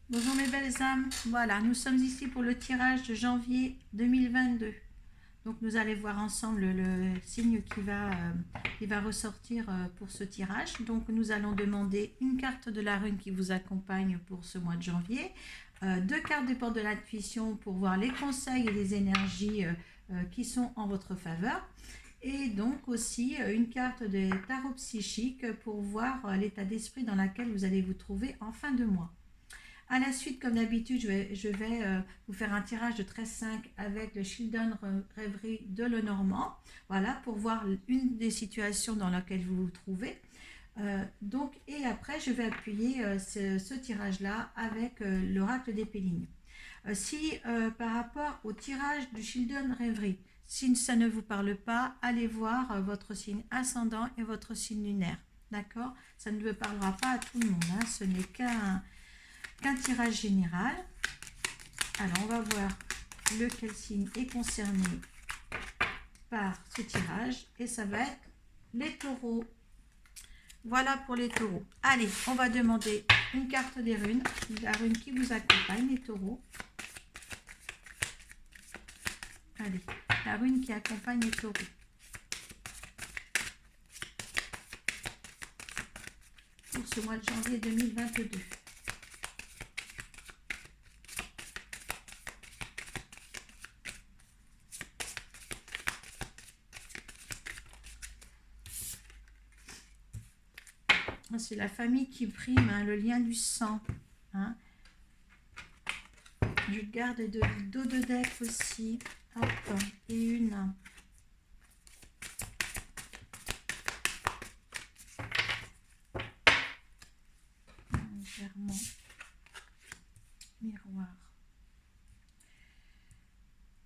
Bonjour mes belles âmes, voilà, nous sommes ici pour le tirage de janvier 2022. Donc nous allons voir ensemble le signe qui va ressortir pour ce tirage. Donc nous allons demander une carte de la rune qui vous accompagne pour ce mois de janvier, deux cartes des portes de l'intuition pour voir les conseils et les énergies qui sont en votre faveur. Et donc aussi une carte des tarots psychiques pour voir l'état d'esprit dans lequel vous allez vous trouver en fin de mois. À la suite, comme d'habitude, je vais vous faire un tirage de 13-5 avec le Children Rêverie de Lenormand. Voilà, pour voir une des situations dans laquelle vous vous trouvez. Et après, je vais appuyer ce tirage-là avec l'oracle des Pélines. Si par rapport au tirage du Children Rêverie, si ça ne vous parle pas, allez voir votre signe ascendant et votre signe lunaire. D'accord? Ça ne parlera pas à tout le monde. Hein. Ce n'est qu'un tirage général. Alors, on va voir lequel signe est concerné par ce tirage. Et ça va être les taureaux. Voilà pour les taureaux. Allez, on va demander une carte des runes. La rune qui vous accompagne, les taureaux. Allez, la rune qui accompagne les taureaux. Pour ce mois de janvier 2022. C'est la famille qui prime, hein, le lien du sang. Hein. Je garde deux de deck aussi. Hop, et une. Légèrement. Miroir.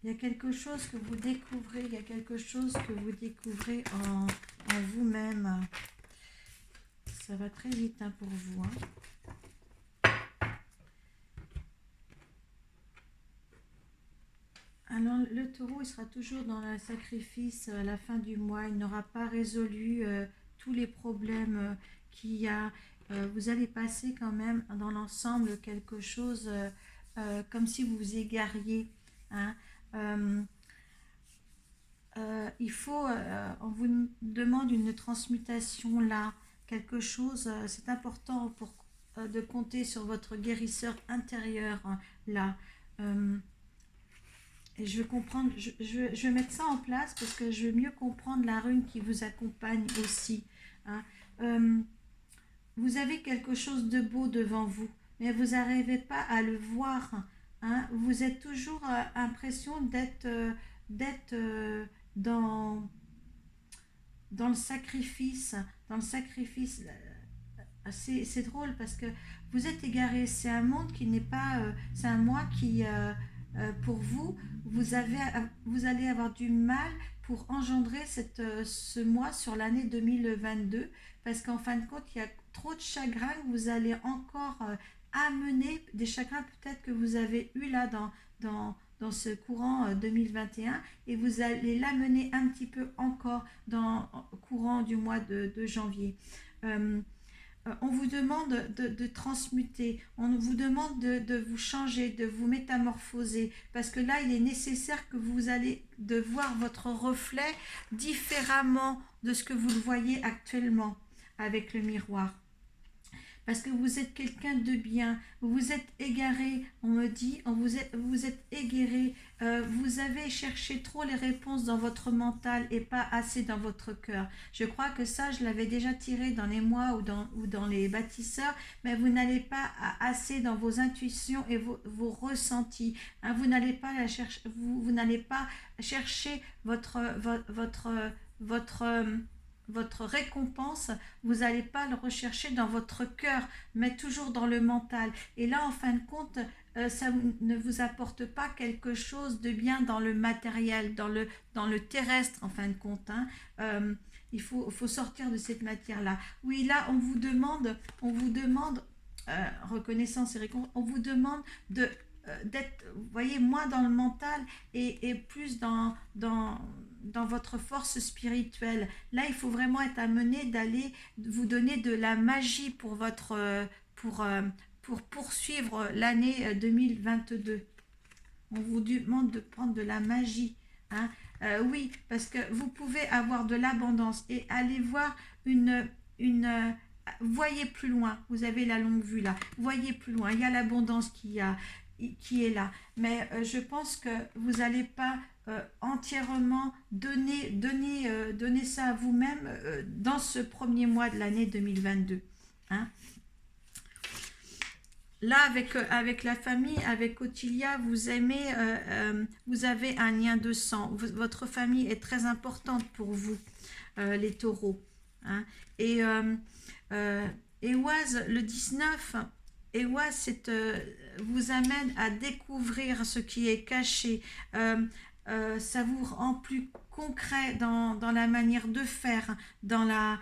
Il y a quelque chose que vous découvrez, il y a quelque chose que vous découvrez en vous-même. Ça va très vite hein, pour vous. Hein. Alors, le taureau, il sera toujours dans le sacrifice à la fin du mois. Il n'aura pas résolu tous les problèmes qu'il y a. Vous allez passer quand même dans l'ensemble quelque chose comme si vous vous égariez. Hein. On vous demande une transmutation là, quelque chose, c'est important pour de compter sur votre guérisseur intérieur hein, là. Et je vais comprendre, je vais mettre ça en place parce que je veux mieux comprendre la rune qui vous accompagne aussi. Hein. Vous avez quelque chose de beau devant vous, mais vous n'arrivez pas à le voir. Hein. Vous êtes toujours l'impression d'être dans, dans le sacrifice. Dans le sacrifice. C'est drôle parce que vous êtes égaré. C'est un monde qui n'est pas. C'est un mois qui, pour vous, vous allez avoir du mal pour engendrer ce mois sur l'année 2022 parce qu'en fin de compte, il y a trop de chagrins que vous allez encore amener, des chagrins peut-être que vous avez eu là dans ce courant 2021 et vous allez l'amener un petit peu encore dans le courant du mois de janvier. On vous demande de transmuter, on vous demande de vous changer, de vous métamorphoser, parce que là, il est nécessaire que vous allez de voir votre reflet différemment de ce que vous le voyez actuellement avec le miroir. Parce que vous êtes quelqu'un de bien, vous vous êtes égaré, on me dit, vous êtes égaré, vous avez cherché trop les réponses dans votre mental et pas assez dans votre cœur. Je crois que ça, je l'avais déjà tiré dans les mois ou dans les bâtisseurs, mais vous n'allez pas assez dans vos intuitions et vos ressentis. Hein, vous n'allez pas vous n'allez pas chercher votre récompense, vous n'allez pas le rechercher dans votre cœur, mais toujours dans le mental. Et là, en fin de compte, ça ne vous apporte pas quelque chose de bien dans le matériel, dans le terrestre, en fin de compte. Hein. Il faut sortir de cette matière-là. Oui, là, on vous demande reconnaissance et récompense, on vous demande d'être, vous voyez, moins dans le mental et plus dans votre force spirituelle. Là, il faut vraiment être amené d'aller vous donner de la magie pour pour poursuivre l'année 2022. On vous demande de prendre de la magie. Hein. Oui, parce que vous pouvez avoir de l'abondance et aller voir voyez plus loin. Vous avez la longue vue là. Voyez plus loin. Il y a l'abondance qui est là. Mais je pense que vous n'allez pas entièrement donner ça à vous-même dans ce premier mois de l'année 2022. Hein. Là, avec la famille, avec Ottilia, vous aimez, vous avez un lien de sang. Votre famille est très importante pour vous, les taureaux. Hein. Et Oise, le 19, Oise, vous amène à découvrir ce qui est caché. Ça vous rend plus concret dans la manière de faire, dans la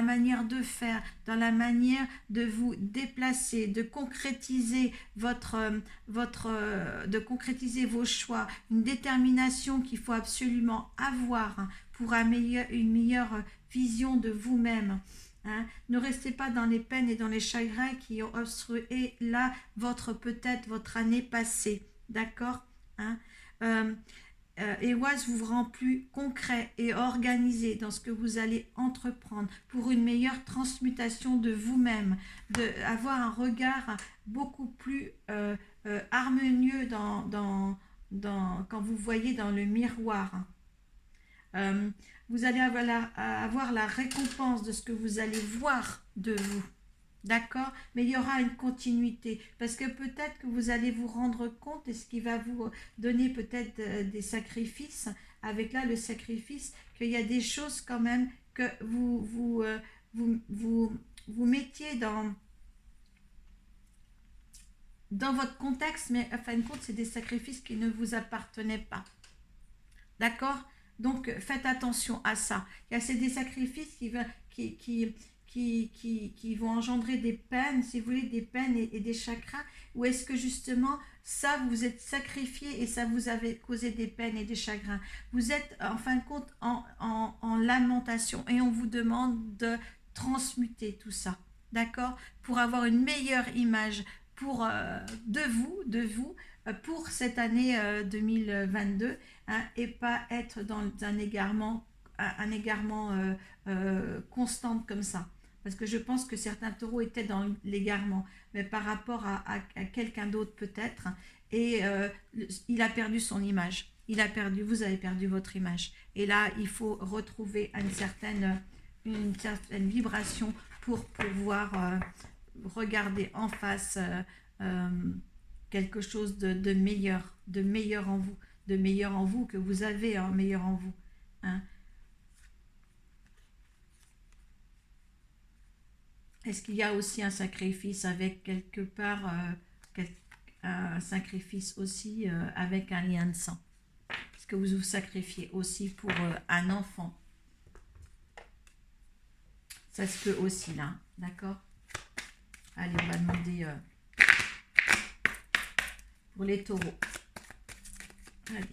manière de faire, dans la manière de vous déplacer, de concrétiser de concrétiser vos choix, une détermination qu'il faut absolument avoir pour une meilleure vision de vous-même. Hein. Ne restez pas dans les peines et dans les chagrins qui ont obstrué là peut-être votre année passée. D'accord. Hein. Et Oise vous rend plus concret et organisé dans ce que vous allez entreprendre pour une meilleure transmutation de vous-même, avoir un regard beaucoup plus harmonieux quand vous voyez dans le miroir. Vous allez avoir la récompense de ce que vous allez voir de vous. D'accord. Mais il y aura une continuité. Parce que peut-être que vous allez vous rendre compte, et ce qui va vous donner peut-être des sacrifices, avec là le sacrifice, qu'il y a des choses quand même que vous mettiez dans votre contexte, mais en fin de compte, c'est des sacrifices qui ne vous appartenaient pas. D'accord. Donc, faites attention à ça. C'est des sacrifices qui vont engendrer des peines, si vous voulez, des peines et des chagrins, ou est-ce que justement, ça, vous êtes sacrifié et ça vous avait causé des peines et des chagrins. Vous êtes, en fin de compte, en lamentation et on vous demande de transmuter tout ça, d'accord, pour avoir une meilleure image de vous, pour cette année 2022, hein, et pas être dans un égarement constant comme ça. Parce que je pense que certains taureaux étaient dans l'égarement, mais par rapport à quelqu'un d'autre peut-être, et il a perdu son image. Vous avez perdu votre image. Et là, il faut retrouver une certaine vibration pour pouvoir regarder en face quelque chose de meilleur en vous, que vous avez meilleur en vous. Hein. Est-ce qu'il y a aussi un sacrifice avec quelque part, un sacrifice aussi avec un lien de sang? Est-ce que vous vous sacrifiez aussi pour un enfant? Ça se peut aussi là, d'accord? Allez, on va demander pour les taureaux. Allez.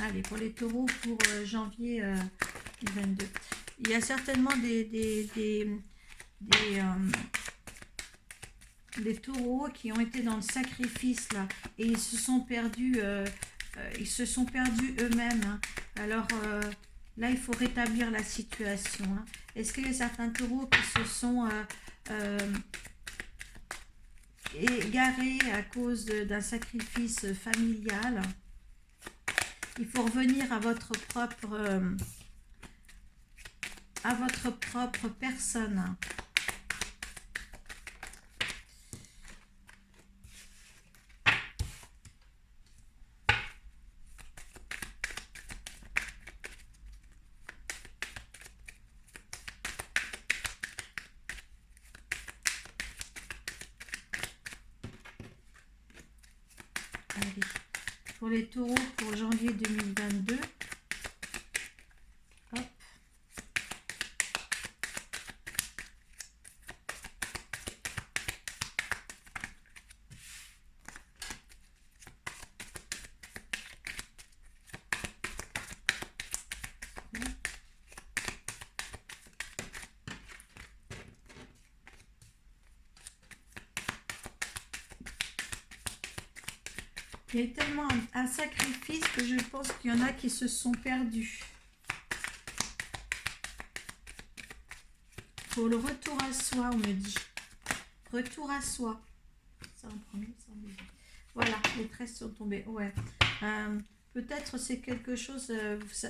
Allez, pour les taureaux, pour janvier 2022. Il y a certainement des taureaux qui ont été dans le sacrifice là, et ils se sont perdus eux-mêmes. Hein. Alors là, il faut rétablir la situation. Hein. Est-ce qu'il y a certains taureaux qui se sont égarés à cause d'un sacrifice familial? Il faut revenir à votre propre personne. Pour les taureaux, pour janvier 2022. Hop. Il y a tellement un sacrifice que je pense qu'il y en a qui se sont perdus. Pour le retour à soi, on me dit. Retour à soi. Ça en premier, ça en deuxième. Voilà, les tresses sont tombées. Ouais. Peut-être c'est quelque chose, vous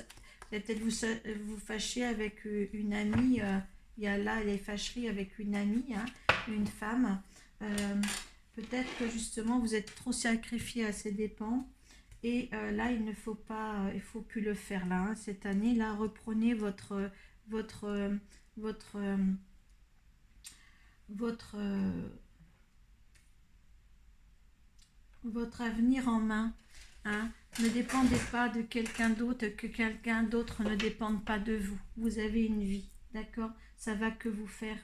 allez peut-être vous fâcher avec une amie. Il y a là les fâcheries avec une amie, hein, une femme. Peut-être que justement vous êtes trop sacrifié à ses dépens. Et là, il ne faut pas, il faut plus le faire là. Hein. Cette année, là, reprenez votre avenir en main. Hein. Ne dépendez pas de quelqu'un d'autre, que quelqu'un d'autre ne dépende pas de vous. Vous avez une vie, d'accord? Ça va que vous faire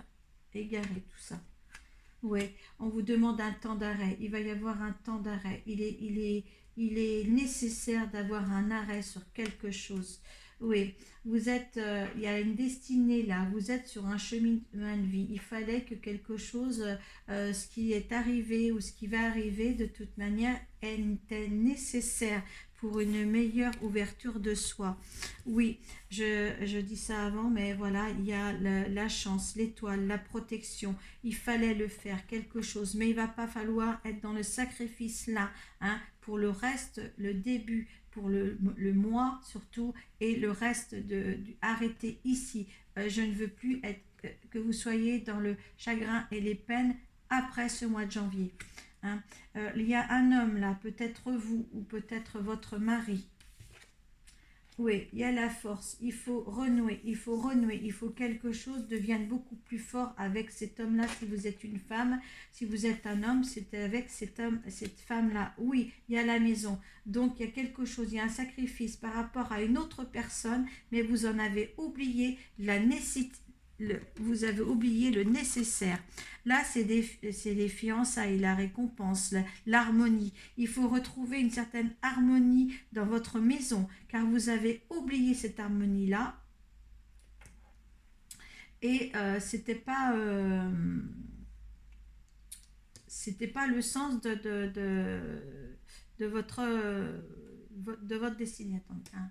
égarer tout ça. Oui, on vous demande un temps d'arrêt. Il va y avoir un temps d'arrêt. Il est nécessaire d'avoir un arrêt sur quelque chose. Oui, vous êtes, il y a une destinée là, vous êtes sur un cheminement de vie. Il fallait que quelque chose, ce qui est arrivé ou ce qui va arriver, de toute manière, était nécessaire pour une meilleure ouverture de soi. Oui, je dis ça avant, mais voilà, il y a la chance, l'étoile, la protection. Il fallait le faire, quelque chose, mais il va pas falloir être dans le sacrifice là, hein, pour le reste, le début, pour le mois surtout, et le reste arrêter ici. Je ne veux plus être, que vous soyez dans le chagrin et les peines après ce mois de janvier. Hein. Il y a un homme là, peut-être vous ou peut-être votre mari. Oui, il y a la force, il faut renouer, il faut que quelque chose devienne beaucoup plus fort avec cet homme-là. Si vous êtes une femme, si vous êtes un homme, c'est avec cet homme, cette femme-là. Oui, il y a la maison, donc il y a quelque chose, il y a un sacrifice par rapport à une autre personne, mais vous en avez oublié la nécessité. Vous avez oublié le nécessaire. Là, c'est les fiançailles, la récompense, l'harmonie. Il faut retrouver une certaine harmonie dans votre maison, car vous avez oublié cette harmonie-là. Et c'était pas le sens de votre destinée. Attendez, 1,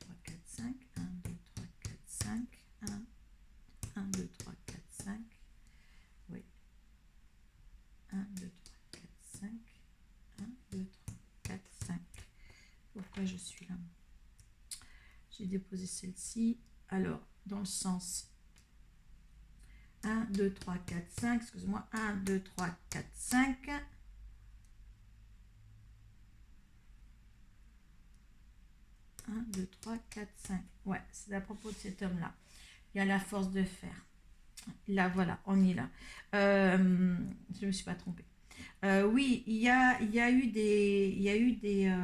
3, 4, 5, 1, 2, 3, 4, 5, 1, 2, 3, 4, 5, oui, 1, 2, 3, 4, 5, 1, 2, 3, 4, 5, pourquoi je suis là? J'ai déposé celle-ci, alors, dans le sens 1, 2, 3, 4, 5, excusez-moi, 1, 2, 3, 4, 5, 1, 2, 3, 4, 5, ouais, c'est à propos de cet homme-là. Il y a la force de faire. Là, voilà, on y est là. Je ne me suis pas trompée. Oui, il y a eu des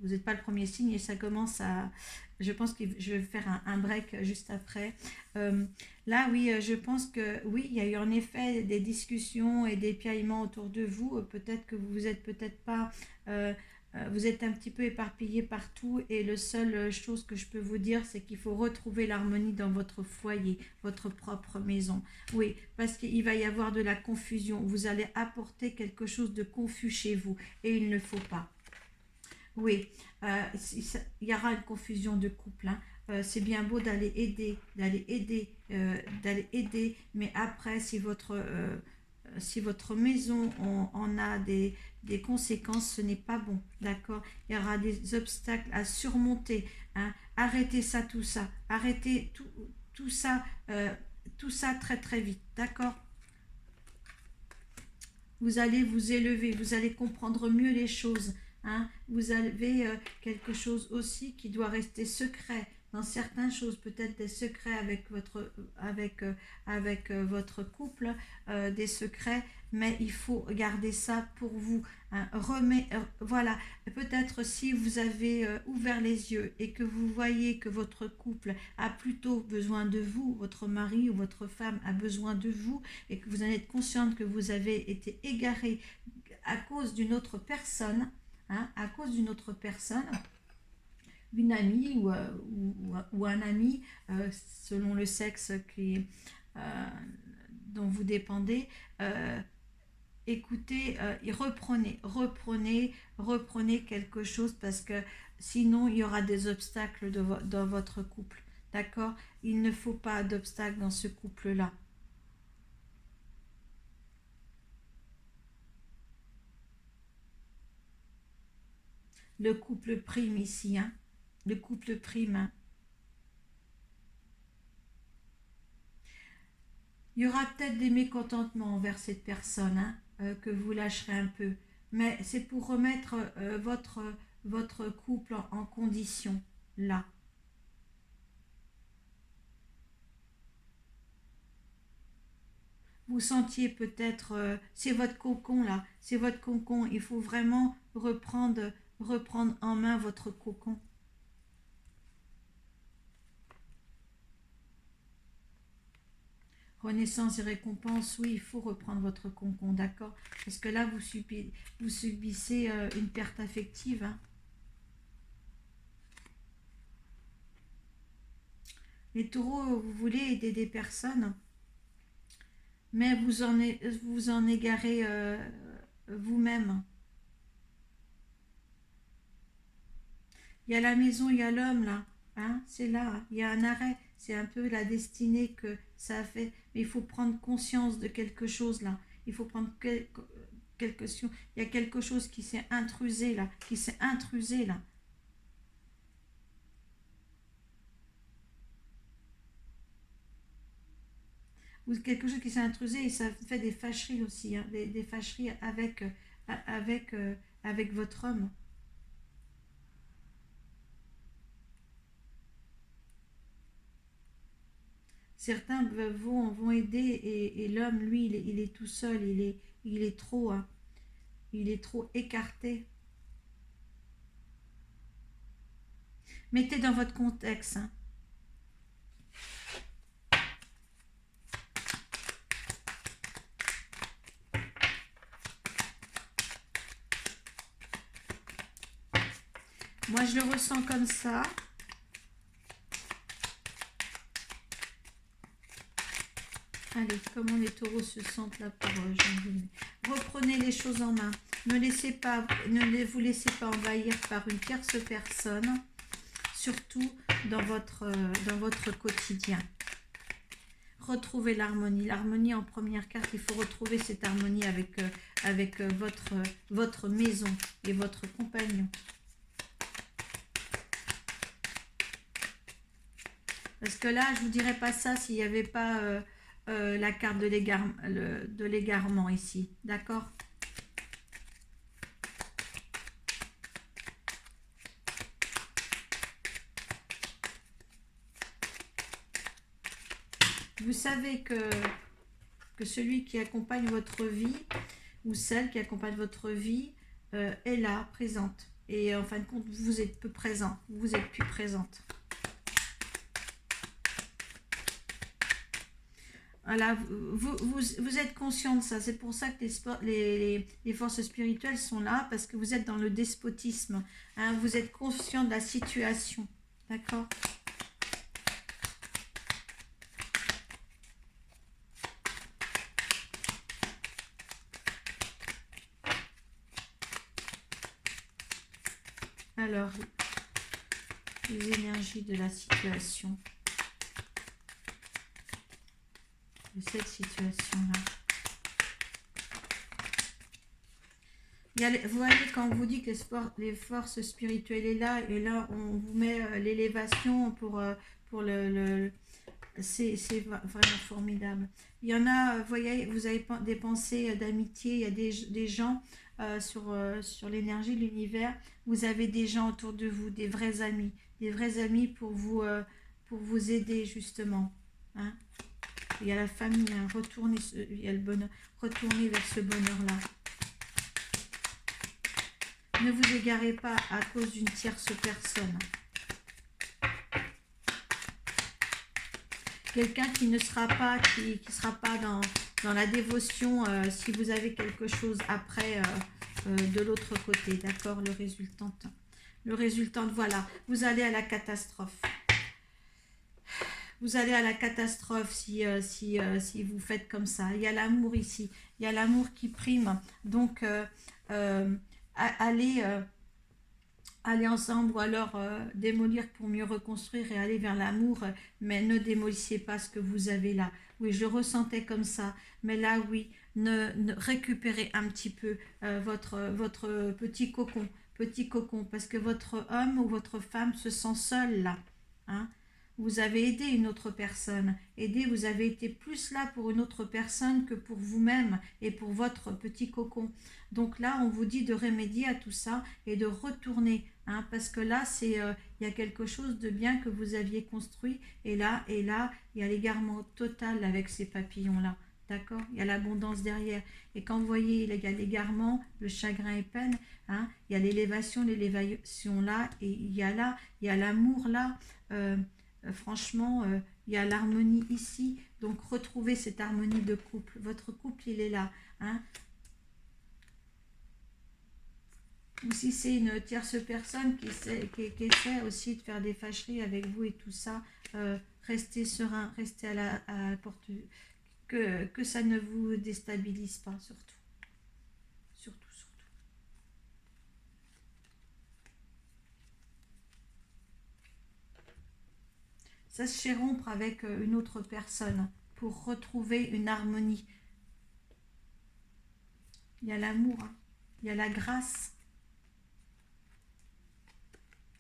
vous n'êtes pas le premier signe et ça commence à... Je pense que je vais faire un break juste après. Là, oui, je pense que oui, il y a eu en effet des discussions et des piaillements autour de vous. Peut-être que vous êtes peut-être pas... vous êtes un petit peu éparpillé partout et la seule chose que je peux vous dire, c'est qu'il faut retrouver l'harmonie dans votre foyer, votre propre maison. Oui, parce qu'il va y avoir de la confusion. Vous allez apporter quelque chose de confus chez vous et il ne faut pas. Oui, il y aura une confusion de couple. Hein. C'est bien beau d'aller aider, mais après, si votre maison en a des conséquences, ce n'est pas bon, d'accord? Il y aura des obstacles à surmonter. Hein. Arrêtez ça, tout ça. Arrêtez tout ça très très vite, d'accord? Vous allez vous élever, vous allez comprendre mieux les choses. Hein. Vous avez quelque chose aussi qui doit rester secret, dans certaines choses, peut-être des secrets avec votre couple, des secrets, mais il faut garder ça pour vous. Hein. Voilà, peut-être si vous avez ouvert les yeux et que vous voyez que votre couple a plutôt besoin de vous, votre mari ou votre femme a besoin de vous, et que vous en êtes consciente que vous avez été égaré à cause d'une autre personne, hein, à cause d'une autre personne, une amie ou un ami, selon le sexe euh, dont vous dépendez, euh, écoutez, et reprenez quelque chose, parce que sinon il y aura des obstacles dans votre couple. D'accord? Il ne faut pas d'obstacles dans ce couple-là. Le couple prime ici, hein. Le couple prime, hein. Il y aura peut-être des mécontentements envers cette personne, hein, que vous lâcherez un peu. Mais c'est pour remettre votre couple en condition, là. Vous sentiez peut-être, c'est votre cocon, là. C'est votre cocon. Il faut vraiment reprendre en main votre cocon. Renaissance et récompense, oui, il faut reprendre votre cocon, d'accord? Parce que là, vous subissez une perte affective, hein. Les taureaux, vous voulez aider des personnes, mais vous en égarez vous-même. Il y a la maison, il y a l'homme, là. Hein, c'est là, hein. Il y a un arrêt. C'est un peu la destinée que ça a fait. Mais il faut prendre conscience de quelque chose, là. Il faut prendre quelque chose. Il y a quelque chose qui s'est intrusé, là. Qui s'est intrusé, là. Ou quelque chose qui s'est intrusé, et ça fait des fâcheries aussi, hein. Des fâcheries avec, avec votre homme. Certains vont aider, et l'homme, lui, il est tout seul, il est trop, hein, il est trop écarté. Mettez dans votre contexte. Hein. Moi, je le ressens comme ça. Allez, comment les taureaux se sentent là pour janvier. Reprenez les choses en main. Ne vous laissez pas envahir par une tierce personne, surtout dans votre quotidien. Retrouvez l'harmonie. L'harmonie en première carte, il faut retrouver cette harmonie avec votre maison et votre compagnon. Parce que là, je ne vous dirais pas ça s'il n'y avait pas la carte de l'égarement ici. D'accord? Vous savez que celui qui accompagne votre vie, ou celle qui accompagne votre vie, est là, présente. Et en fin de compte, vous êtes peu présent. Vous êtes plus présente. Voilà, vous êtes conscient de ça. C'est pour ça que les forces spirituelles sont là, parce que vous êtes dans le despotisme. Hein, vous êtes conscient de la situation. D'accord? Alors, les énergies de la situation. De cette situation-là. Vous voyez, quand on vous dit que les forces spirituelles est là, et là on vous met l'élévation pour c'est vraiment formidable. Il y en a, vous voyez, vous avez des pensées d'amitié, il y a des gens sur l'énergie de l'univers, vous avez des gens autour de vous, des vrais amis, des vrais amis pour vous aider justement. Hein. Il y a la famille, hein. Il y a le bonheur, retournez vers ce bonheur-là. Ne vous égarez pas à cause d'une tierce personne. Quelqu'un qui ne sera pas, qui sera pas dans la dévotion si vous avez quelque chose après de l'autre côté, d'accord, le résultante. Le résultante, voilà, vous allez à la catastrophe. Vous allez à la catastrophe si vous faites comme ça. Il y a l'amour ici, il y a l'amour qui prime. Donc, allez ensemble ou alors démolir pour mieux reconstruire et aller vers l'amour, mais ne démolissez pas ce que vous avez là. Oui, je ressentais comme ça, mais là, oui, ne récupérez un petit peu votre petit cocon, parce que votre homme ou votre femme se sent seul là. Hein. Vous avez aidé une autre personne. Vous avez été plus là pour une autre personne que pour vous-même et pour votre petit cocon. Donc là, on vous dit de remédier à tout ça et de retourner. Hein, parce que là, il y a quelque chose de bien que vous aviez construit. Et là, il y a l'égarement total avec ces papillons-là. D'accord? Il y a l'abondance derrière. Et quand vous voyez, il y a l'égarement, le chagrin et peine. Hein, il y a l'élévation là. Et il y a l'amour là. Franchement, il y a l'harmonie ici. Donc, retrouvez cette harmonie de couple. Votre couple, il est là. Hein. Ou si c'est une tierce personne qui essaie aussi de faire des fâcheries avec vous et tout ça, restez serein, restez à la porte. Que ça ne vous déstabilise pas, surtout. Surtout. Sachez rompre avec une autre personne pour retrouver une harmonie. Il y a l'amour, hein. Il y a la grâce.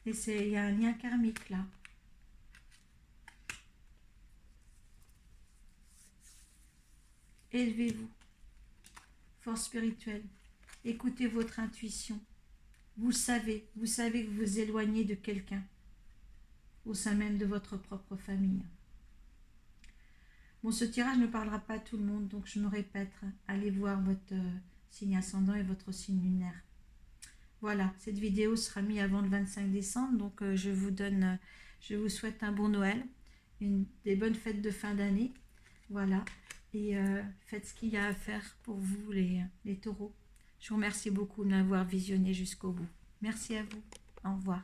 Et il y a un lien karmique là. Élevez-vous. Force spirituelle. Écoutez votre intuition. Vous savez que vous vous éloignez de quelqu'un au sein même de votre propre famille. Bon, ce tirage ne parlera pas à tout le monde, donc je me répète, allez voir votre signe ascendant et votre signe lunaire. Voilà, cette vidéo sera mise avant le 25 décembre, donc je vous souhaite un bon Noël, des bonnes fêtes de fin d'année, voilà, et faites ce qu'il y a à faire pour vous les taureaux. Je vous remercie beaucoup de m'avoir visionné jusqu'au bout. Merci à vous, au revoir.